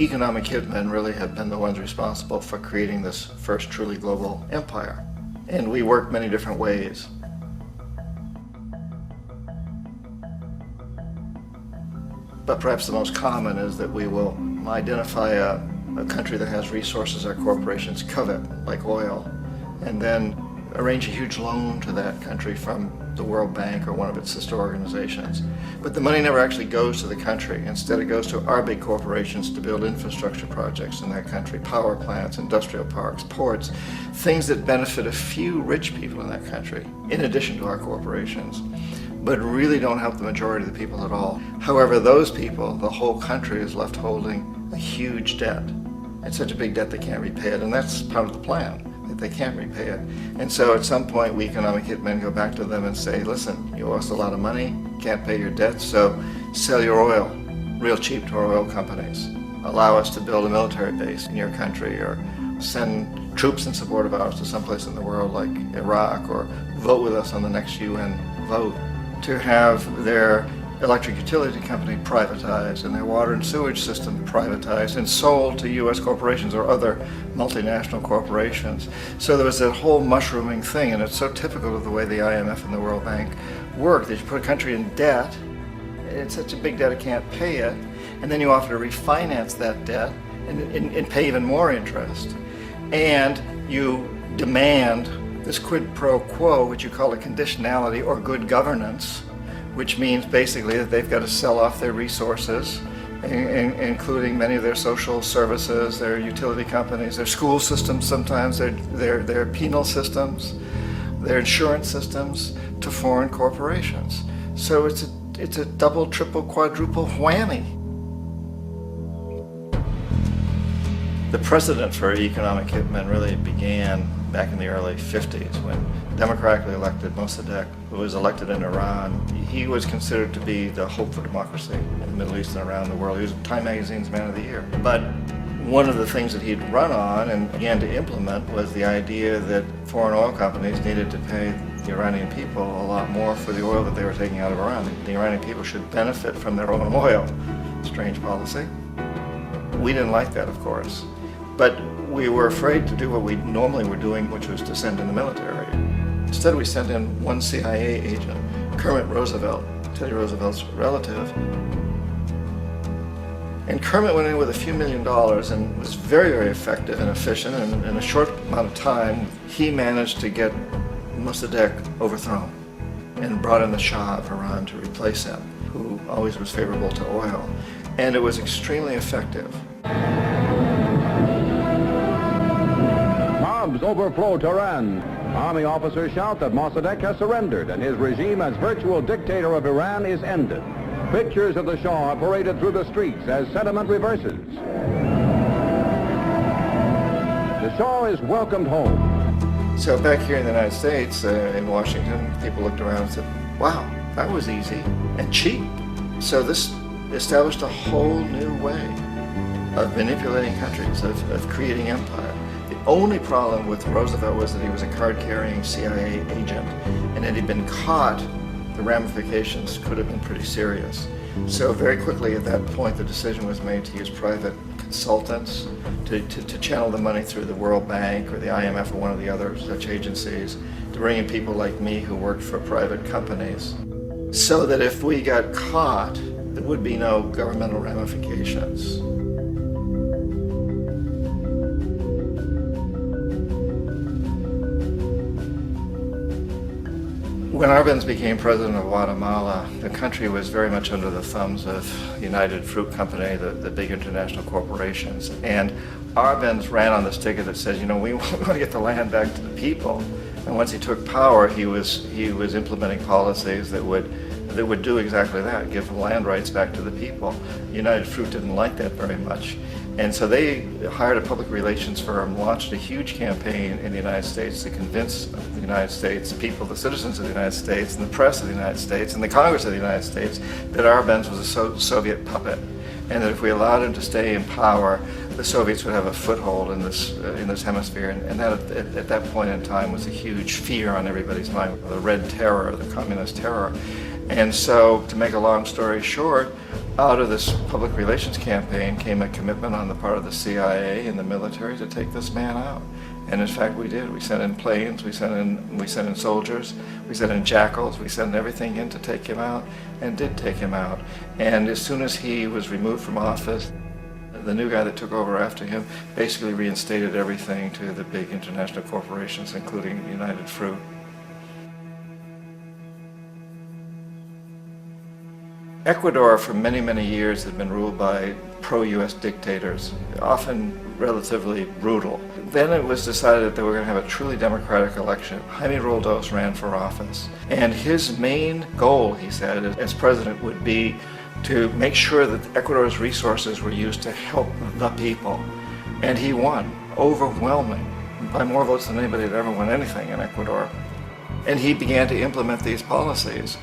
economic hitmen really have been the ones responsible for creating this first truly global empire. And we work many different ways. But perhaps the most common is that we will identify a country that has resources our corporations covet, like oil, and then arrange a huge loan to that country from the World Bank or one of its sister organizations. But the money never actually goes to the country. Instead, it goes to our big corporations to build infrastructure projects in that country, power plants, industrial parks, ports, things that benefit a few rich people in that country, in addition to our corporations, but really don't help the majority of the people at all. However, those people, the whole country is left holding a huge debt. It's such a big debt they can't repay it, and that's part of the plan. They can't repay it. And so at some point we economic hitmen go back to them and say, listen, you owe us a lot of money, can't pay your debts, so sell your oil real cheap to our oil companies. Allow us to build a military base in your country, or send troops in support of ours to someplace in the world like Iraq, or vote with us on the next UN vote. To have their electric utility company privatized and their water and sewage system privatized and sold to U.S. corporations or other multinational corporations. So there was that whole mushrooming thing, and it's so typical of the way the IMF and the World Bank work, that you put a country in debt, it's such a big debt it can't pay it, and then you offer to refinance that debt and pay even more interest. And you demand this quid pro quo, which you call a conditionality or good governance, which means basically that they've got to sell off their resources, including many of their social services, their utility companies, their school systems sometimes, their penal systems, their insurance systems, to foreign corporations. So it's a double, triple, quadruple whammy. The precedent for economic hitmen really began back in the early 50s when democratically elected Mossadegh, who was elected in Iran, he was considered to be the hope for democracy in the Middle East and around the world. He was Time Magazine's Man of the Year. But one of the things that he'd run on and began to implement was the idea that foreign oil companies needed to pay the Iranian people a lot more for the oil that they were taking out of Iran. The Iranian people should benefit from their own oil. Strange policy. We didn't like that, of course. But we were afraid to do what we normally were doing, which was to send in the military. Instead, we sent in one CIA agent, Kermit Roosevelt, Teddy Roosevelt's relative. And Kermit went in with a few $1 million and was very, very effective and efficient. And in a short amount of time, he managed to get Mossadegh overthrown and brought in the Shah of Iran to replace him, who always was favorable to oil. And it was extremely effective. Mobs overflow Tehran. Army officers shout that Mossadegh has surrendered and his regime as virtual dictator of Iran is ended. Pictures of the Shah are paraded through the streets as sentiment reverses. The Shah is welcomed home. So back here in the United States, in Washington, people looked around and said, wow, that was easy and cheap. So this established a whole new way of manipulating countries, of creating empire. The only problem with Roosevelt was that he was a card-carrying CIA agent, and had he been caught, the ramifications could have been pretty serious. So very quickly at that point, the decision was made to use private consultants to channel the money through the World Bank or the IMF or one of the other such agencies, to bring in people like me who worked for private companies, so that if we got caught, there would be no governmental ramifications. When Arbenz became president of Guatemala, the country was very much under the thumbs of United Fruit Company, the big international corporations. And Arbenz ran on this ticket that says, you know, we want to get the land back to the people. And once he took power, he was implementing policies that would do exactly that, give the land rights back to the people. United Fruit didn't like that very much. And so they hired a public relations firm, launched a huge campaign in the United States to convince the United States people, the citizens of the United States, and the press of the United States, and the Congress of the United States, that Arbenz was a Soviet puppet, and that if we allowed him to stay in power, the Soviets would have a foothold in this hemisphere. And that at that point in time was a huge fear on everybody's mind, the Red Terror, the Communist Terror. And so, to make a long story short, Out of this public relations campaign came a commitment on the part of the CIA and the military to take this man out. And in fact, we did. We sent in planes, we sent in soldiers, we sent in jackals, we sent everything in to take him out, and did take him out. And as soon as he was removed from office, the new guy that took over after him basically reinstated everything to the big international corporations, including United Fruit. Ecuador for many, many years had been ruled by pro-US dictators, often relatively brutal. Then it was decided that they were going to have a truly democratic election. Jaime Roldos ran for office, and his main goal, he said, as president would be to make sure that Ecuador's resources were used to help the people. And he won, overwhelming, by more votes than anybody had ever won anything in Ecuador. And he began to implement these policies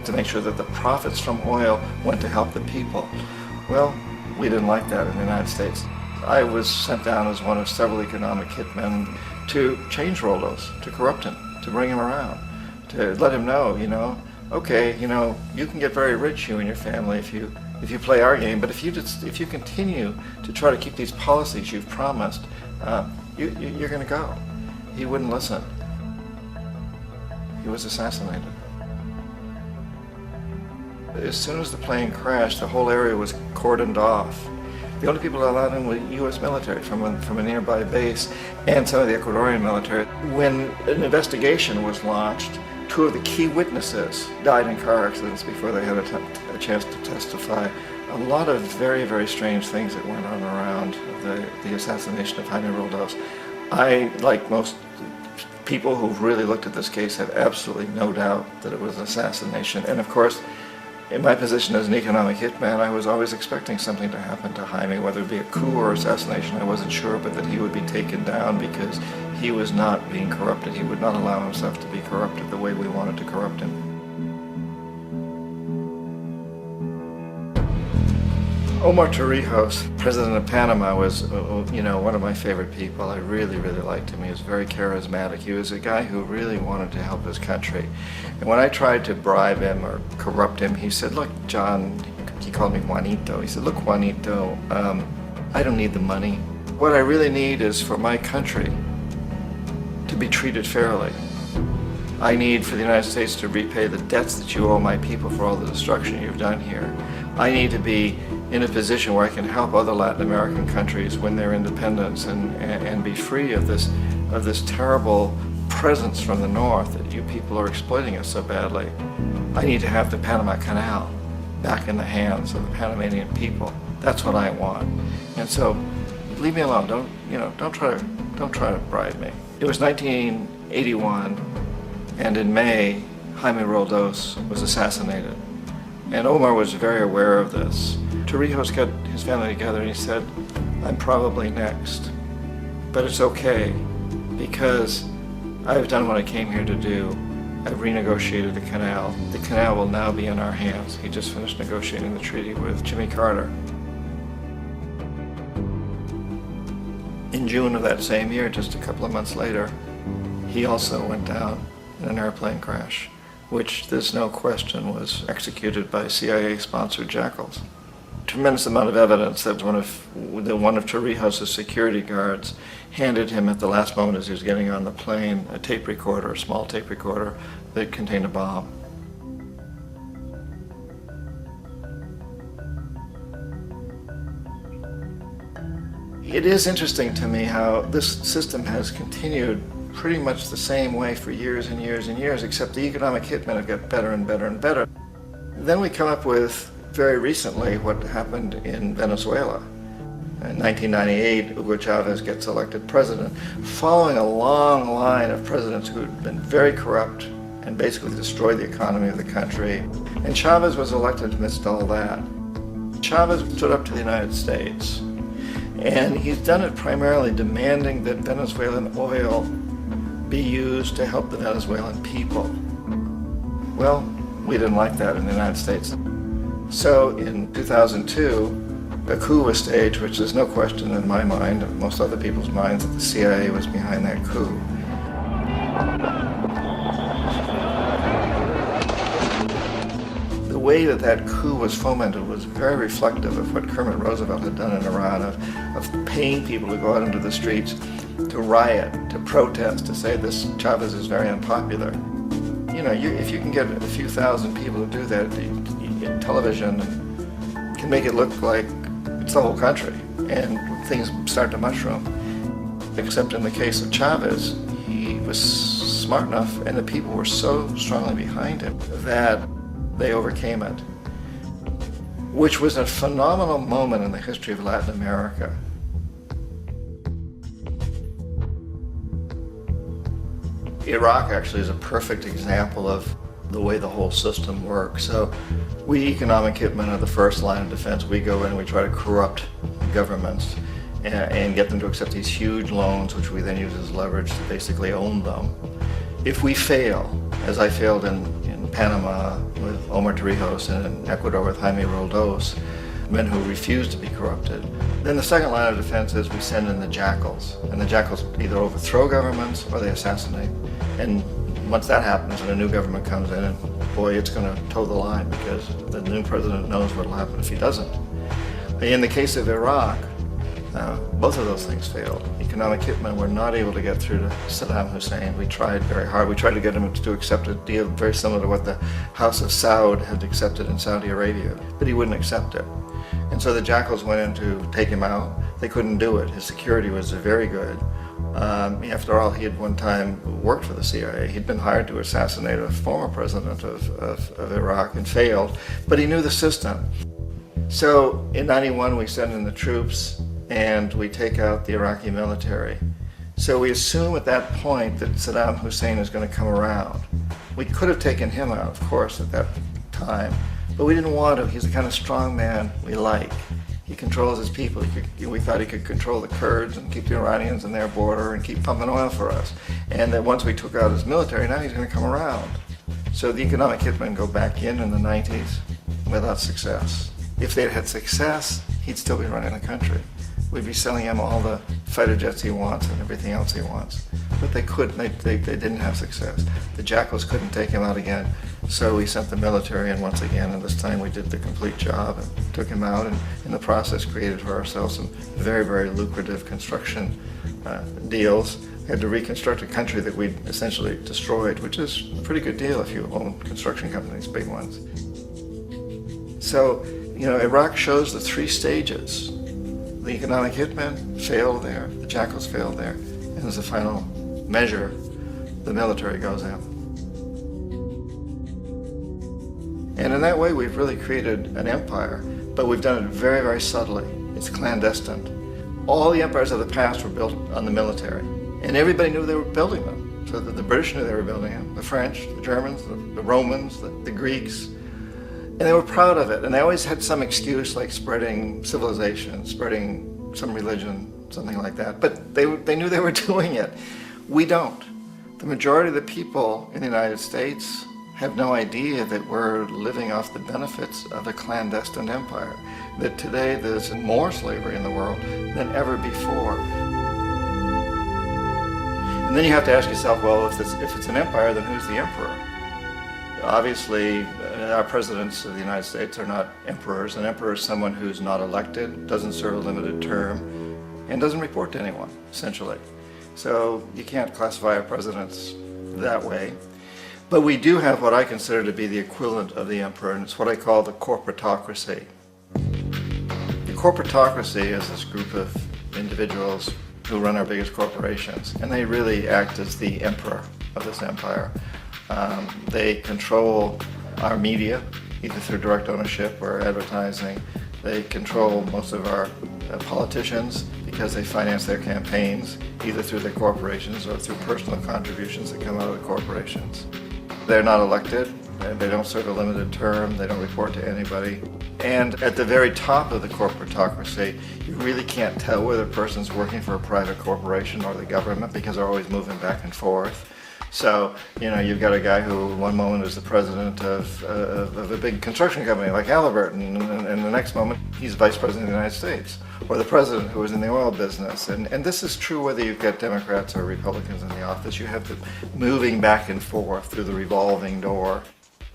to make sure that the profits from oil went to help the people. Well, we didn't like that in the United States. I was sent down as one of several economic hitmen to change Roldos, to corrupt him, to bring him around, to let him know, okay, you can get very rich, you and your family, if you play our game, but if you continue to try to keep these policies you've promised, you're going to go. He wouldn't listen. He was assassinated. As soon as the plane crashed, the whole area was cordoned off. The only people allowed in were U.S. military from a nearby base and some of the Ecuadorian military. When an investigation was launched, two of the key witnesses died in car accidents before they had a chance to testify. A lot of very, very strange things that went on around the assassination of Jaime Roldos. I, like most people who've really looked at this case, have absolutely no doubt that it was an assassination. And of course, in my position as an economic hitman, I was always expecting something to happen to Jaime, whether it be a coup or assassination, I wasn't sure, but that he would be taken down because he was not being corrupted. He would not allow himself to be corrupted the way we wanted to corrupt him. Omar Torrijos, president of Panama, was one of my favorite people. I really, really liked him. He was very charismatic. He was a guy who really wanted to help his country. And when I tried to bribe him or corrupt him, he said, look, John, he called me Juanito. He said, look, Juanito, I don't need the money. What I really need is for my country to be treated fairly. I need for the United States to repay the debts that you owe my people for all the destruction you've done here. I need to be in a position where I can help other Latin American countries win their independence and be free of this terrible presence from the north that you people are exploiting us so badly. I need to have the Panama Canal back in the hands of the Panamanian people. That's what I want. And so, leave me alone. Don't try to bribe me. It was 1981, and in May, Jaime Roldos was assassinated. And Omar was very aware of this. Torrijos got his family together and he said, I'm probably next, but it's okay because I've done what I came here to do. I've renegotiated the canal. The canal will now be in our hands. He just finished negotiating the treaty with Jimmy Carter. In June of that same year, just a couple of months later, he also went down in an airplane crash, which there's no question was executed by CIA-sponsored jackals. Tremendous amount of evidence that one of Torrijos' security guards handed him at the last moment as he was getting on the plane a tape recorder, a small tape recorder that contained a bomb. It is interesting to me how this system has continued pretty much the same way for years and years and years, except the economic hitmen have got better and better and better. Then we come up with, very recently, what happened in Venezuela. In 1998, Hugo Chavez gets elected president, following a long line of presidents who had been very corrupt and basically destroyed the economy of the country. And Chavez was elected amidst all that. Chavez stood up to the United States, and he's done it primarily demanding that Venezuelan oil be used to help the Venezuelan people. Well, we didn't like that in the United States. So in 2002, a coup was staged, which there's no question in my mind, and most other people's minds, that the CIA was behind that coup. The way that that coup was fomented was very reflective of what Kermit Roosevelt had done in Iran, of paying people to go out into the streets, to riot, to protest, to say this Chavez is very unpopular. You know, if you can get a few thousand people to do that, television can make it look like it's the whole country, and things start to mushroom. Except in the case of Chavez, he was smart enough, and the people were so strongly behind him that they overcame it, which was a phenomenal moment in the history of Latin America. Iraq actually is a perfect example of the way the whole system works. So we economic hitmen are the first line of defense. We go in and we try to corrupt governments and get them to accept these huge loans, which we then use as leverage to basically own them. If we fail, as I failed in Panama with Omar Torrijos and in Ecuador with Jaime Roldos, men who refused to be corrupted, then the second line of defense is we send in the jackals. And the jackals either overthrow governments or they assassinate. And once that happens and a new government comes in, and boy, it's going to toe the line because the new president knows what will happen if he doesn't. In the case of Iraq, both of those things failed. Economic hitmen were not able to get through to Saddam Hussein. We tried very hard. We tried to get him to accept a deal very similar to what the House of Saud had accepted in Saudi Arabia, but he wouldn't accept it. And so the jackals went in to take him out. They couldn't do it. His security was very good. After all, he had one time worked for the CIA. He'd been hired to assassinate a former president of Iraq and failed, but he knew the system. So in '91, we send in the troops and we take out the Iraqi military. So we assume at that point that Saddam Hussein is going to come around. We could have taken him out, of course, at that time, but we didn't want to. He's the kind of strong man we like. He controls his people. We thought he could control the Kurds and keep the Iranians in their border and keep pumping oil for us. And that once we took out his military, now he's going to come around. So the economic hitmen go back in the 90s without success. If they'd had success, he'd still be running the country. We'd be selling him all the fighter jets he wants and everything else he wants. But they couldn't, they didn't have success. The jackals couldn't take him out again, so we sent the military in once again, and this time we did the complete job and took him out, and in the process created for ourselves some very, very lucrative construction deals. We had to reconstruct a country that we'd essentially destroyed, which is a pretty good deal if you own construction companies, big ones. So, you know, Iraq shows the three stages. The economic hitmen failed there, the jackals failed there, and as a final measure, the military goes in. And in that way, we've really created an empire, but we've done it very, very subtly. It's clandestine. All the empires of the past were built on the military, and everybody knew they were building them. So that the British knew they were building them, the French, the Germans, the Romans, the Greeks. And they were proud of it, and they always had some excuse like spreading civilization, spreading some religion, something like that. But they knew they were doing it. We don't. The majority of the people in the United States have no idea that we're living off the benefits of a clandestine empire, that today there's more slavery in the world than ever before. And then you have to ask yourself, well, if it's an empire, then who's the emperor? Obviously, our presidents of the United States are not emperors. An emperor is someone who's not elected, doesn't serve a limited term, and doesn't report to anyone, essentially. So you can't classify our presidents that way. But we do have what I consider to be the equivalent of the emperor, and it's what I call the corporatocracy. The corporatocracy is this group of individuals who run our biggest corporations, and they really act as the emperor of this empire. They control our media, either through direct ownership or advertising. They control most of our politicians because they finance their campaigns either through their corporations or through personal contributions that come out of the corporations. They're not elected, they don't serve a limited term, they don't report to anybody. And at the very top of the corporatocracy, you really can't tell whether a person's working for a private corporation or the government because they're always moving back and forth. So, you know, you've got a guy who one moment is the president of a big construction company like Halliburton, and the next moment he's vice president of the United States, or the president who is in the oil business. And this is true whether you've got Democrats or Republicans in the office. You have the moving back and forth through the revolving door.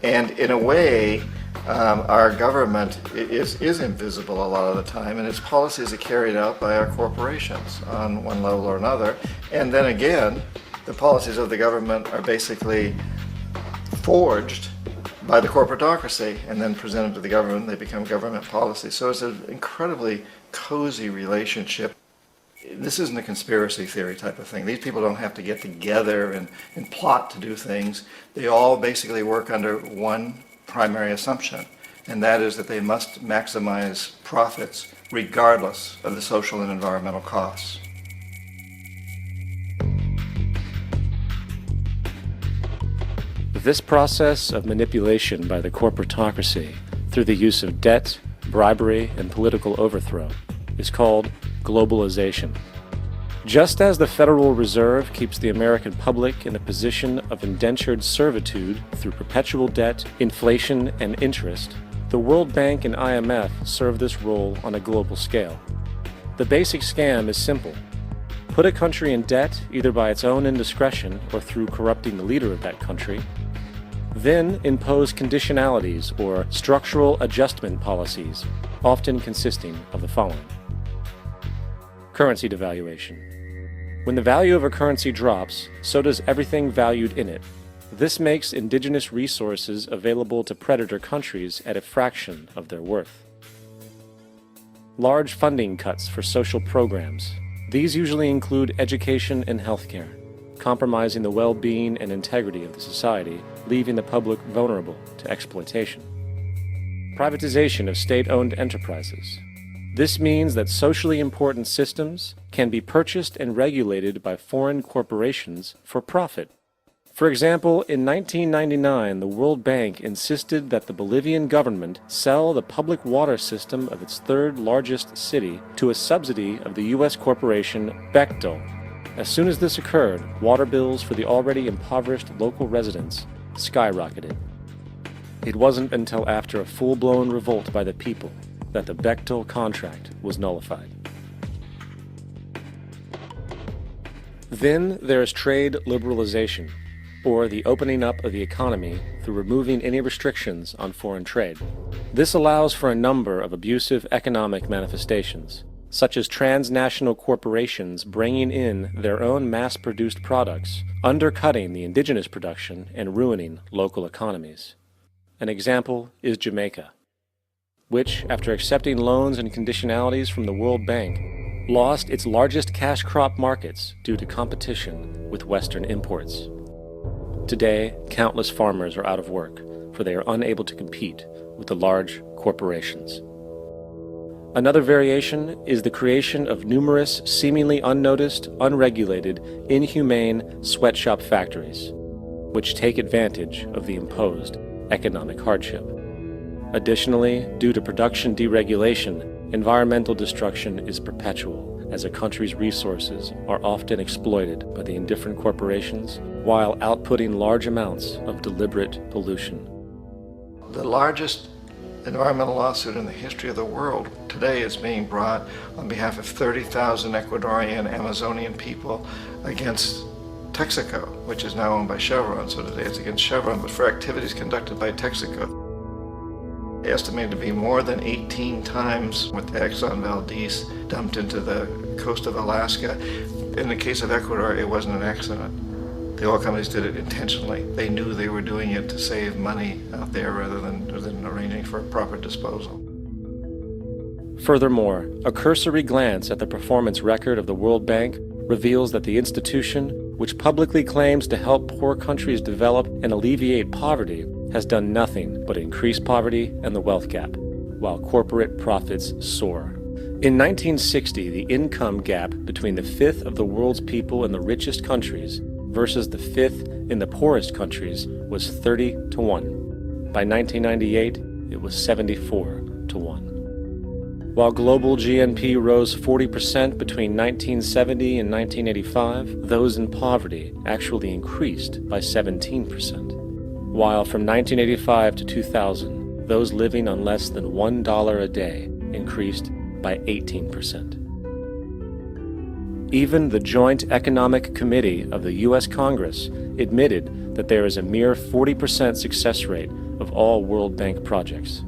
And in a way, our government is invisible a lot of the time, and its policies are carried out by our corporations on one level or another. And then again, the policies of the government are basically forged by the corporatocracy and then presented to the government. They become government policy. So it's an incredibly cozy relationship. This isn't a conspiracy theory type of thing. These people don't have to get together and plot to do things. They all basically work under one primary assumption, and that is that they must maximize profits regardless of the social and environmental costs. This process of manipulation by the corporatocracy through the use of debt, bribery, and political overthrow is called globalization. Just as the Federal Reserve keeps the American public in a position of indentured servitude through perpetual debt, inflation, and interest, the World Bank and IMF serve this role on a global scale. The basic scam is simple. Put a country in debt either by its own indiscretion or through corrupting the leader of that country, then impose conditionalities or structural adjustment policies, often consisting of the following. Currency devaluation. When the value of a currency drops, so does everything valued in it. This makes indigenous resources available to predator countries at a fraction of their worth. Large funding cuts for social programs. These usually include education and healthcare, compromising the well-being and integrity of the society, leaving the public vulnerable to exploitation. Privatization of state-owned enterprises. This means that socially important systems can be purchased and regulated by foreign corporations for profit. For example, in 1999, the World Bank insisted that the Bolivian government sell the public water system of its third largest city to a subsidy of the U.S. corporation Bechtel. As soon as this occurred, water bills for the already impoverished local residents skyrocketed. It wasn't until after a full-blown revolt by the people that the Bechtel contract was nullified. Then there is trade liberalization, or the opening up of the economy through removing any restrictions on foreign trade. This allows for a number of abusive economic manifestations, such as transnational corporations bringing in their own mass-produced products, undercutting the indigenous production and ruining local economies. An example is Jamaica, which, after accepting loans and conditionalities from the World Bank, lost its largest cash crop markets due to competition with Western imports. Today, countless farmers are out of work, for they are unable to compete with the large corporations. Another variation is the creation of numerous, seemingly unnoticed, unregulated, inhumane sweatshop factories, which take advantage of the imposed economic hardship. Additionally, due to production deregulation, environmental destruction is perpetual, as a country's resources are often exploited by the indifferent corporations while outputting large amounts of deliberate pollution. The largest environmental lawsuit in the history of the world today is being brought on behalf of 30,000 Ecuadorian Amazonian people against Texaco, which is now owned by Chevron. So today it's against Chevron, but for activities conducted by Texaco. Estimated to be more than 18 times what the Exxon Valdez dumped into the coast of Alaska. In the case of Ecuador, it wasn't an accident. The oil companies did it intentionally. They knew they were doing it to save money out there rather than arranging for proper disposal. Furthermore, a cursory glance at the performance record of the World Bank reveals that the institution, which publicly claims to help poor countries develop and alleviate poverty, has done nothing but increase poverty and the wealth gap, while corporate profits soar. In 1960, the income gap between the fifth of the world's people in the richest countries versus the fifth in the poorest countries was 30 to 1. By 1998, it was 74 to 1. While global GNP rose 40% between 1970 and 1985, those in poverty actually increased by 17%. While from 1985 to 2000, those living on less than $1 a day increased by 18%. Even the Joint Economic Committee of the U.S. Congress admitted that there is a mere 40% success rate of all World Bank projects.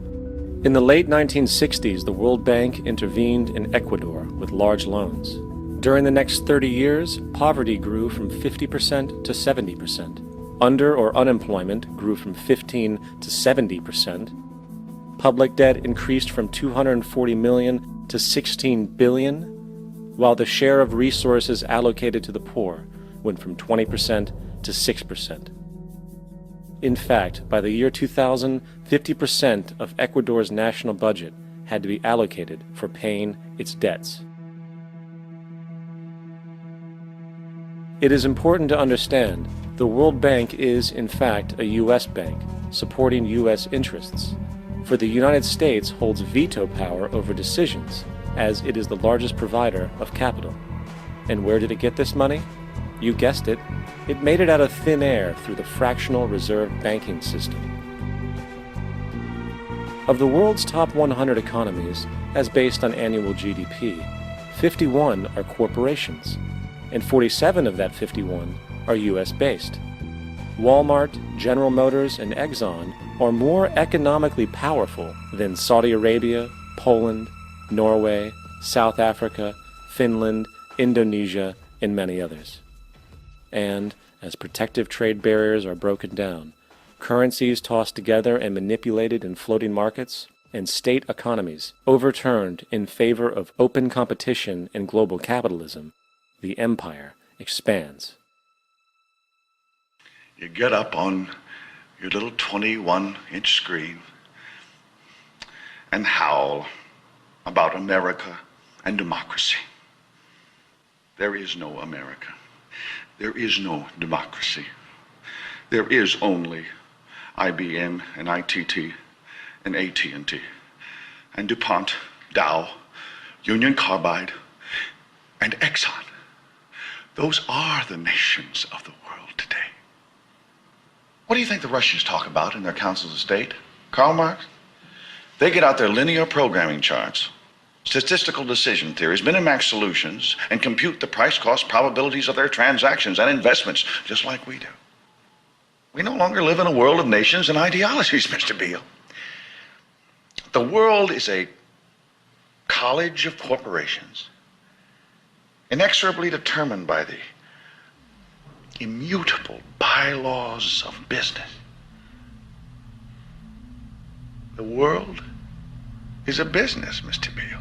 In the late 1960s, the World Bank intervened in Ecuador with large loans. During the next 30 years, poverty grew from 50% to 70%. Under or unemployment grew from 15 to 70%. Public debt increased from 240 million to 16 billion, while the share of resources allocated to the poor went from 20% to 6%. In fact, by the year 2000, 50% of Ecuador's national budget had to be allocated for paying its debts. It is important to understand the World Bank is, in fact, a U.S. bank, supporting U.S. interests, for the United States holds veto power over decisions, as it is the largest provider of capital. And where did it get this money? You guessed it, it made it out of thin air through the fractional reserve banking system. Of the world's top 100 economies, as based on annual GDP, 51 are corporations, and 47 of that 51 are US-based. Walmart, General Motors, and Exxon are more economically powerful than Saudi Arabia, Poland, Norway, South Africa, Finland, Indonesia, and many others. And as protective trade barriers are broken down, currencies tossed together and manipulated in floating markets, and state economies overturned in favor of open competition and global capitalism, the empire expands. You get up on your little 21-inch screen and howl about America and democracy. There is no America. There is no democracy. There is only IBM and ITT and AT&T and DuPont, Dow, Union Carbide, and Exxon. Those are the nations of the world today. What do you think the Russians talk about in their councils of state? Karl Marx? They get out their linear programming charts, statistical decision theories, Minimax solutions, and compute the price-cost probabilities of their transactions and investments, just like we do. We no longer live in a world of nations and ideologies, Mr. Beale. The world is a college of corporations, inexorably determined by the immutable bylaws of business. The world is a business, Mr. Beale.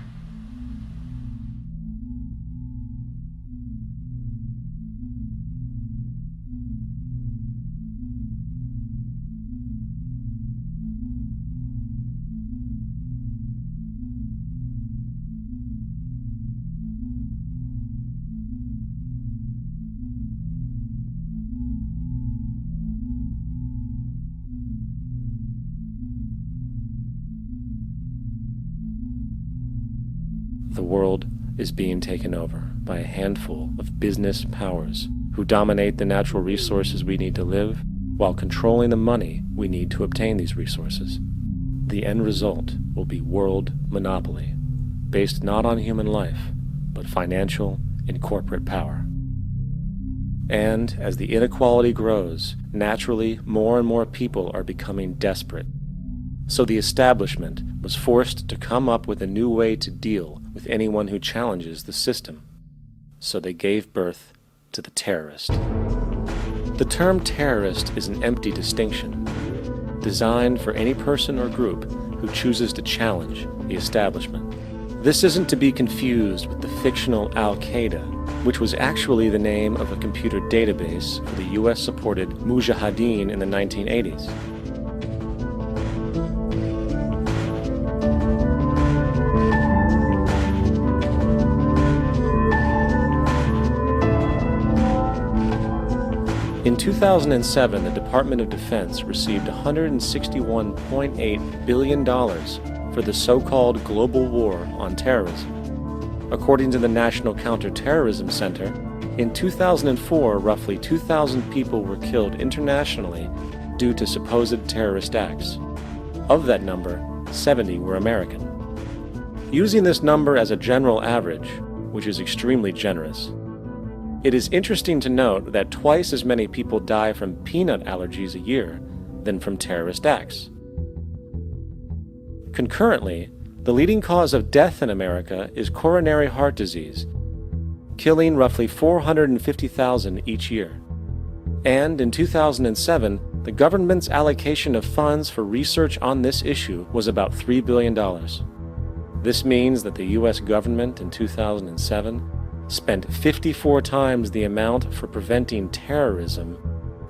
The world is being taken over by a handful of business powers who dominate the natural resources we need to live while controlling the money we need to obtain these resources. The end result will be world monopoly, based not on human life, but financial and corporate power. And as the inequality grows, naturally more and more people are becoming desperate. So the establishment was forced to come up with a new way to deal with anyone who challenges the system. So they gave birth to the terrorist. The term terrorist is an empty distinction, designed for any person or group who chooses to challenge the establishment. This isn't to be confused with the fictional Al-Qaeda, which was actually the name of a computer database for the US-supported Mujahideen in the 1980s. In 2007, the Department of Defense received $161.8 billion for the so-called global war on terrorism. According to the National Counterterrorism Center, in 2004, roughly 2,000 people were killed internationally due to supposed terrorist acts. Of that number, 70 were American. Using this number as a general average, which is extremely generous, it is interesting to note that twice as many people die from peanut allergies a year than from terrorist acts. Concurrently, the leading cause of death in America is coronary heart disease, killing roughly 450,000 each year. And in 2007, the government's allocation of funds for research on this issue was about $3 billion. This means that the U.S. government in 2007 spent 54 times the amount for preventing terrorism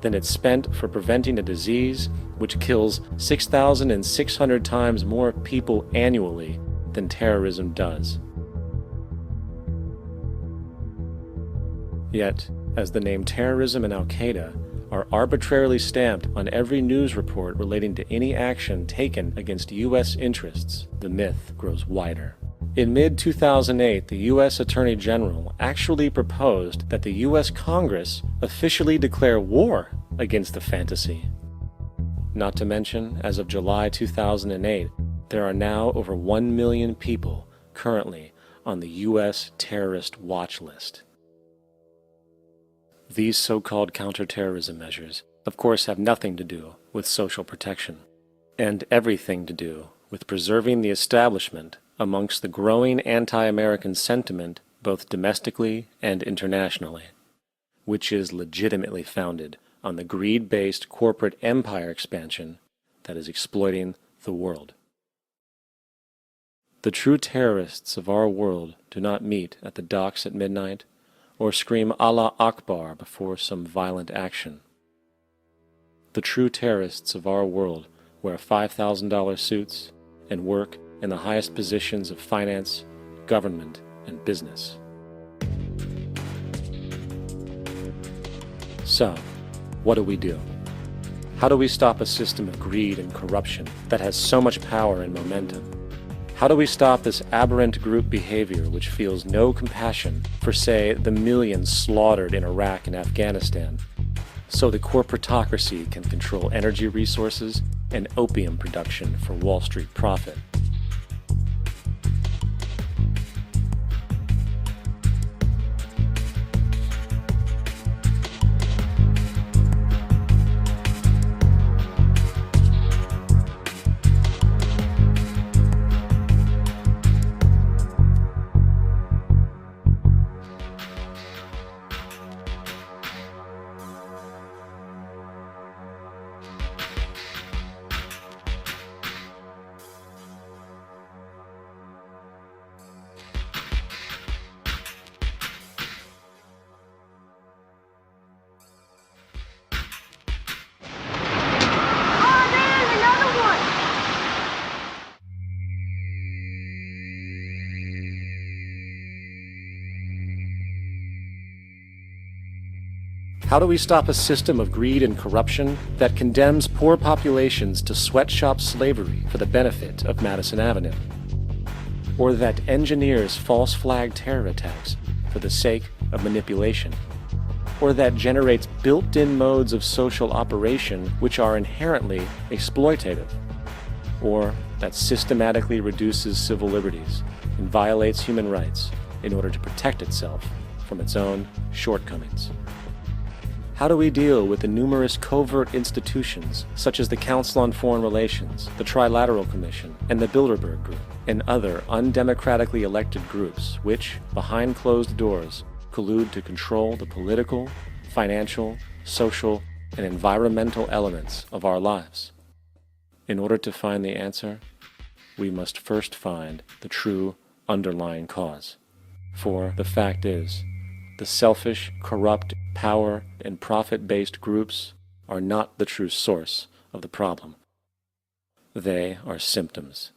than it spent for preventing a disease which kills 6,600 times more people annually than terrorism does. Yet, as the name terrorism and Al-Qaeda are arbitrarily stamped on every news report relating to any action taken against U.S. interests, the myth grows wider. In mid-2008, the U.S. Attorney General actually proposed that the U.S. Congress officially declare war against the fantasy. Not to mention, as of July 2008, there are now over 1 million people currently on the U.S. terrorist watch list. These so-called counterterrorism measures, of course, have nothing to do with social protection, and everything to do with preserving the establishment amongst the growing anti-American sentiment both domestically and internationally, which is legitimately founded on the greed-based corporate empire expansion that is exploiting the world. The true terrorists of our world do not meet at the docks at midnight or scream Allah Akbar before some violent action. The true terrorists of our world wear $5,000 suits and work in the highest positions of finance, government, and business. So, what do we do? How do we stop a system of greed and corruption that has so much power and momentum? How do we stop this aberrant group behavior which feels no compassion for, say, the millions slaughtered in Iraq and Afghanistan, so the corporatocracy can control energy resources and opium production for Wall Street profit? How do we stop a system of greed and corruption that condemns poor populations to sweatshop slavery for the benefit of Madison Avenue? Or that engineers false flag terror attacks for the sake of manipulation? Or that generates built-in modes of social operation which are inherently exploitative? Or that systematically reduces civil liberties and violates human rights in order to protect itself from its own shortcomings? How do we deal with the numerous covert institutions, such as the Council on Foreign Relations, the Trilateral Commission, and the Bilderberg Group, and other undemocratically elected groups which, behind closed doors, collude to control the political, financial, social, and environmental elements of our lives? In order to find the answer, we must first find the true underlying cause. For the fact is, the selfish, corrupt, power, and profit-based groups are not the true source of the problem. They are symptoms.